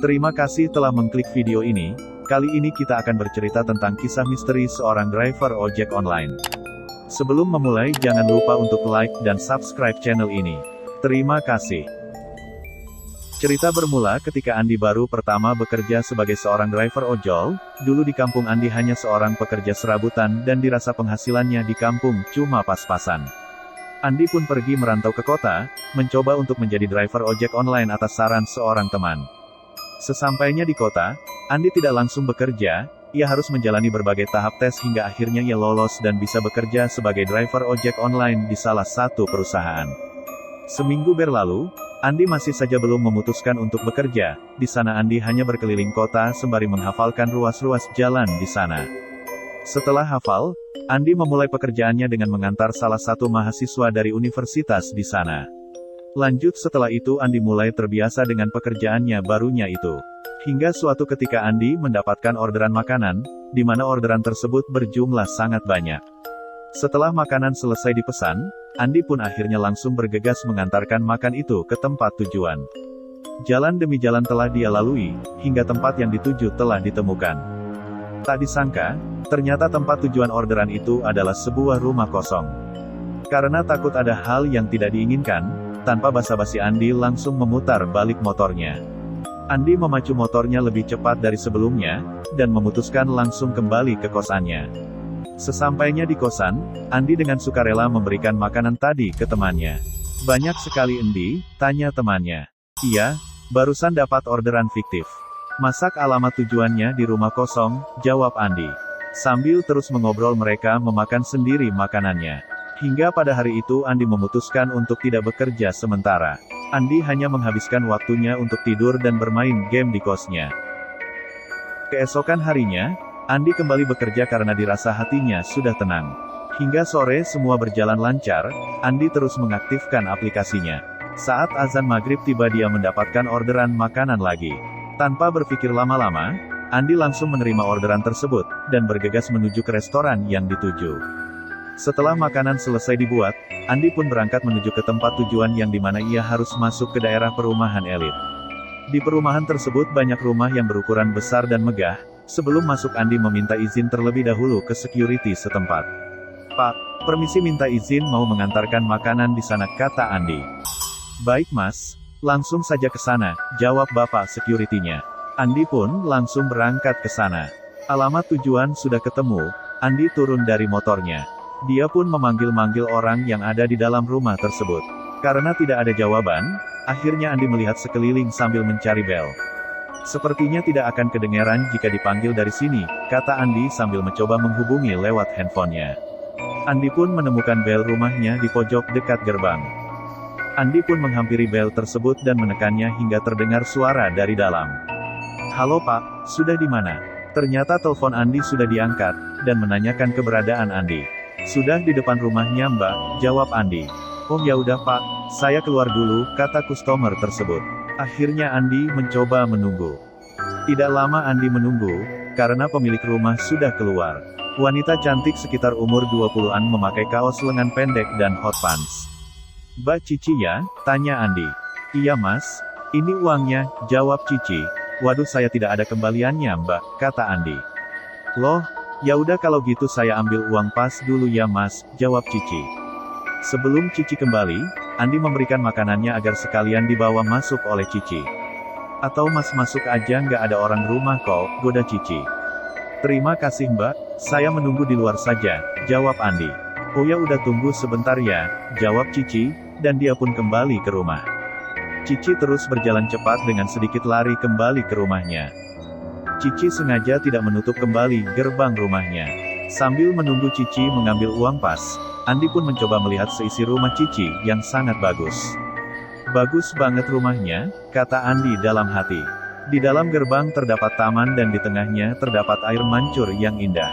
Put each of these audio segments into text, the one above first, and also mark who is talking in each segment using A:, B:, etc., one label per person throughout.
A: Terima kasih telah mengklik video ini. Kali ini kita akan bercerita tentang kisah misteri seorang driver ojek online. Sebelum memulai, jangan lupa untuk like dan subscribe channel ini. Terima kasih. Cerita bermula ketika Andi baru pertama bekerja sebagai seorang driver ojol. Dulu di kampung Andi hanya seorang pekerja serabutan dan dirasa penghasilannya di kampung cuma pas-pasan. Andi pun pergi merantau ke kota, mencoba untuk menjadi driver ojek online atas saran seorang teman. Sesampainya di kota, Andi tidak langsung bekerja, ia harus menjalani berbagai tahap tes hingga akhirnya ia lolos dan bisa bekerja sebagai driver ojek online di salah satu perusahaan. Seminggu berlalu, Andi masih saja belum memutuskan untuk bekerja. Di sana Andi hanya berkeliling kota sembari menghafalkan ruas-ruas jalan di sana. Setelah hafal, Andi memulai pekerjaannya dengan mengantar salah satu mahasiswa dari universitas di sana. Lanjut setelah itu Andi mulai terbiasa dengan pekerjaannya barunya itu. Hingga suatu ketika Andi mendapatkan orderan makanan, di mana orderan tersebut berjumlah sangat banyak. Setelah makanan selesai dipesan, Andi pun akhirnya langsung bergegas mengantarkan makan itu ke tempat tujuan. Jalan demi jalan telah dia lalui, hingga tempat yang dituju telah ditemukan. Tak disangka, ternyata tempat tujuan orderan itu adalah sebuah rumah kosong. Karena takut ada hal yang tidak diinginkan, tanpa basa-basi Andi langsung memutar balik motornya. Andi memacu motornya lebih cepat dari sebelumnya, dan memutuskan langsung kembali ke kosannya. Sesampainya di kosan, Andi dengan sukarela memberikan makanan tadi ke temannya. "Banyak sekali Andi?" tanya temannya. "Iya, barusan dapat orderan fiktif." "Masak alamat tujuannya di rumah kosong," jawab Andi. Sambil terus mengobrol mereka memakan sendiri makanannya. Hingga pada hari itu Andi memutuskan untuk tidak bekerja sementara. Andi hanya menghabiskan waktunya untuk tidur dan bermain game di kosnya. Keesokan harinya, Andi kembali bekerja karena dirasa hatinya sudah tenang. Hingga sore semua berjalan lancar, Andi terus mengaktifkan aplikasinya. Saat azan maghrib tiba dia mendapatkan orderan makanan lagi. Tanpa berpikir lama-lama, Andi langsung menerima orderan tersebut, dan bergegas menuju ke restoran yang dituju. Setelah makanan selesai dibuat, Andi pun berangkat menuju ke tempat tujuan yang dimana ia harus masuk ke daerah perumahan elit. Di perumahan tersebut banyak rumah yang berukuran besar dan megah. Sebelum masuk Andi meminta izin terlebih dahulu ke security setempat. "Pak, permisi minta izin mau mengantarkan makanan di sana," kata Andi. "Baik mas, langsung saja ke sana," jawab bapak security-nya. Andi pun langsung berangkat ke sana. Alamat tujuan sudah ketemu, Andi turun dari motornya. Dia pun memanggil-manggil orang yang ada di dalam rumah tersebut. Karena tidak ada jawaban, akhirnya Andi melihat sekeliling sambil mencari bel. "Sepertinya tidak akan kedengaran jika dipanggil dari sini," kata Andi sambil mencoba menghubungi lewat handphonenya. Andi pun menemukan bel rumahnya di pojok dekat gerbang. Andi pun menghampiri bel tersebut dan menekannya hingga terdengar suara dari dalam. "Halo Pak, sudah di mana?" Ternyata telepon Andi sudah diangkat, dan menanyakan keberadaan Andi. "Sudah di depan rumahnya Mbak," jawab Andi. "Oh ya udah Pak, saya keluar dulu," kata customer tersebut. Akhirnya Andi mencoba menunggu. Tidak lama Andi menunggu, karena pemilik rumah sudah keluar. Wanita cantik sekitar umur 20-an memakai kaos lengan pendek dan hot pants. "Mbak Cici ya?" tanya Andi. "Iya mas, ini uangnya," jawab Cici. "Waduh saya tidak ada kembaliannya Mbak," kata Andi. "Loh, ya udah kalau gitu saya ambil uang pas dulu ya mas," jawab Cici. Sebelum Cici kembali, Andi memberikan makanannya agar sekalian dibawa masuk oleh Cici. "Atau mas masuk aja nggak ada orang rumah kok," goda Cici. "Terima kasih mbak, saya menunggu di luar saja," jawab Andi. "Oh ya udah tunggu sebentar ya," jawab Cici, dan dia pun kembali ke rumah. Cici terus berjalan cepat dengan sedikit lari kembali ke rumahnya. Cici sengaja tidak menutup kembali gerbang rumahnya. Sambil menunggu Cici mengambil uang pas, Andi pun mencoba melihat seisi rumah Cici yang sangat bagus. "Bagus banget rumahnya," kata Andi dalam hati. Di dalam gerbang terdapat taman dan di tengahnya terdapat air mancur yang indah.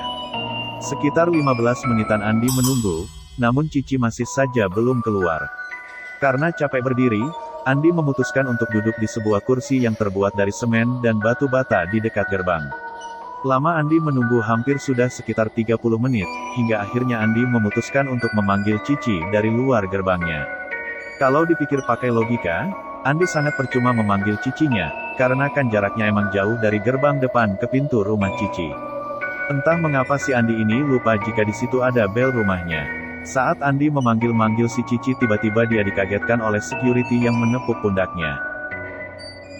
A: Sekitar 15 menitan Andi menunggu, namun Cici masih saja belum keluar. Karena capek berdiri, Andi memutuskan untuk duduk di sebuah kursi yang terbuat dari semen dan batu bata di dekat gerbang. Lama Andi menunggu hampir sudah sekitar 30 menit, hingga akhirnya Andi memutuskan untuk memanggil Cici dari luar gerbangnya. Kalau dipikir pakai logika, Andi sangat percuma memanggil Cicinya, karena kan jaraknya emang jauh dari gerbang depan ke pintu rumah Cici. Entah mengapa si Andi ini lupa jika di situ ada bel rumahnya. Saat Andi memanggil-manggil si Cici, tiba-tiba dia dikagetkan oleh security yang menepuk pundaknya.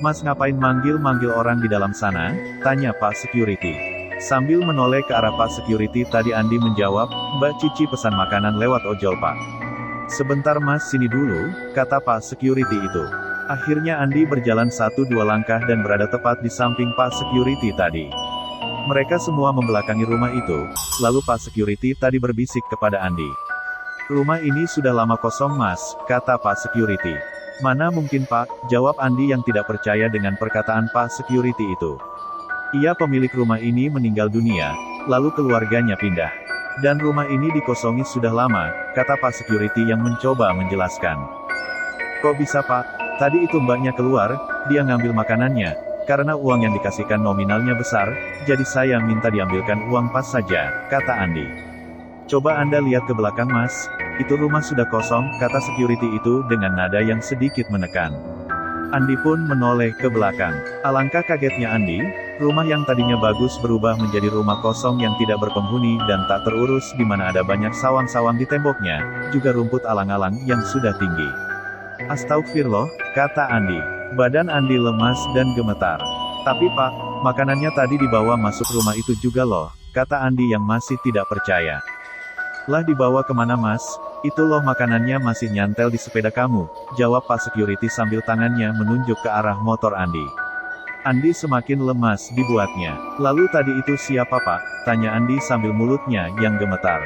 A: "Mas ngapain manggil-manggil orang di dalam sana?" tanya Pak Security. Sambil menoleh ke arah Pak Security tadi, Andi menjawab, "Mbak Cici pesan makanan lewat ojol Pak." "Sebentar Mas, sini dulu," kata Pak Security itu. Akhirnya Andi berjalan 1-2 langkah dan berada tepat di samping Pak Security tadi. Mereka semua membelakangi rumah itu, lalu Pak Security tadi berbisik kepada Andi. "Rumah ini sudah lama kosong Mas," kata Pak Security. "Mana mungkin Pak," jawab Andi yang tidak percaya dengan perkataan Pak Security itu. "Iya, pemilik rumah ini meninggal dunia, lalu keluarganya pindah. Dan rumah ini dikosongi sudah lama," kata Pak Security yang mencoba menjelaskan. "Kok bisa Pak? Tadi itu mbaknya keluar, dia ngambil makanannya. Karena uang yang dikasihkan nominalnya besar, jadi saya minta diambilkan uang pas saja," kata Andi. "Coba Anda lihat ke belakang Mas, itu rumah sudah kosong," kata security itu dengan nada yang sedikit menekan. Andi pun menoleh ke belakang. Alangkah kagetnya Andi, rumah yang tadinya bagus berubah menjadi rumah kosong yang tidak berpenghuni dan tak terurus, di mana ada banyak sawang-sawang di temboknya, juga rumput alang-alang yang sudah tinggi. "Astagfirullah," kata Andi. Badan Andi lemas dan gemetar. "Tapi Pak, makanannya tadi dibawa masuk rumah itu juga loh," kata Andi yang masih tidak percaya. "Lah dibawa kemana Mas? Itu loh makanannya masih nyantel di sepeda kamu," jawab Pak Security sambil tangannya menunjuk ke arah motor Andi. Andi semakin lemas dibuatnya. "Lalu tadi itu siapa Pak?" tanya Andi sambil mulutnya yang gemetar.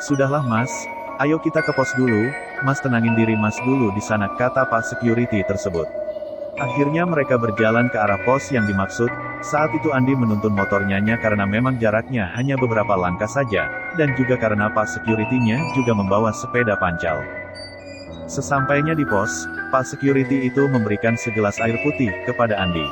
A: "Sudahlah Mas, ayo kita ke pos dulu, Mas tenangin diri Mas dulu di sana," kata Pak Security tersebut. Akhirnya mereka berjalan ke arah pos yang dimaksud. Saat itu Andi menuntun motornya karena memang jaraknya hanya beberapa langkah saja, dan juga karena Pak Security-nya juga membawa sepeda pancal. Sesampainya di pos, Pak Security itu memberikan segelas air putih kepada Andi.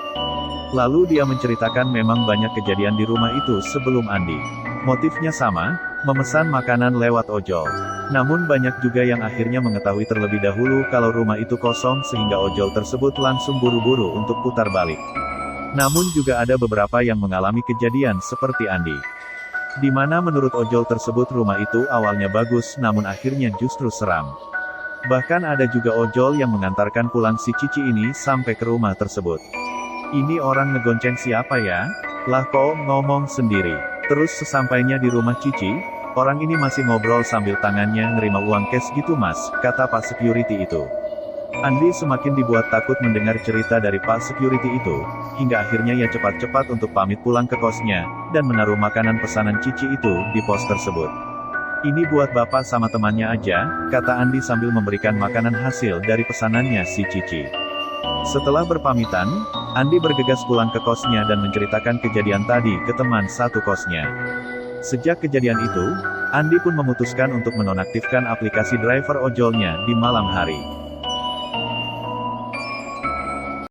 A: Lalu dia menceritakan memang banyak kejadian di rumah itu sebelum Andi. Motifnya sama, memesan makanan lewat ojol. Namun banyak juga yang akhirnya mengetahui terlebih dahulu kalau rumah itu kosong sehingga ojol tersebut langsung buru-buru untuk putar balik. Namun juga ada beberapa yang mengalami kejadian seperti Andi. Di mana menurut ojol tersebut rumah itu awalnya bagus namun akhirnya justru seram. Bahkan ada juga ojol yang mengantarkan pulang si Cici ini sampai ke rumah tersebut. "Ini orang ngegonceng siapa ya? Lah kok ngomong sendiri?" Terus sesampainya di rumah Cici, "Orang ini masih ngobrol sambil tangannya nerima uang cash gitu Mas," kata Pak Security itu. Andi semakin dibuat takut mendengar cerita dari Pak Security itu, hingga akhirnya ia cepat-cepat untuk pamit pulang ke kosnya, dan menaruh makanan pesanan Cici itu di pos tersebut. "Ini buat Bapak sama temannya aja," kata Andi sambil memberikan makanan hasil dari pesanannya si Cici. Setelah berpamitan, Andi bergegas pulang ke kosnya dan menceritakan kejadian tadi ke teman satu kosnya. Sejak kejadian itu, Andi pun memutuskan untuk menonaktifkan aplikasi driver ojolnya di malam hari.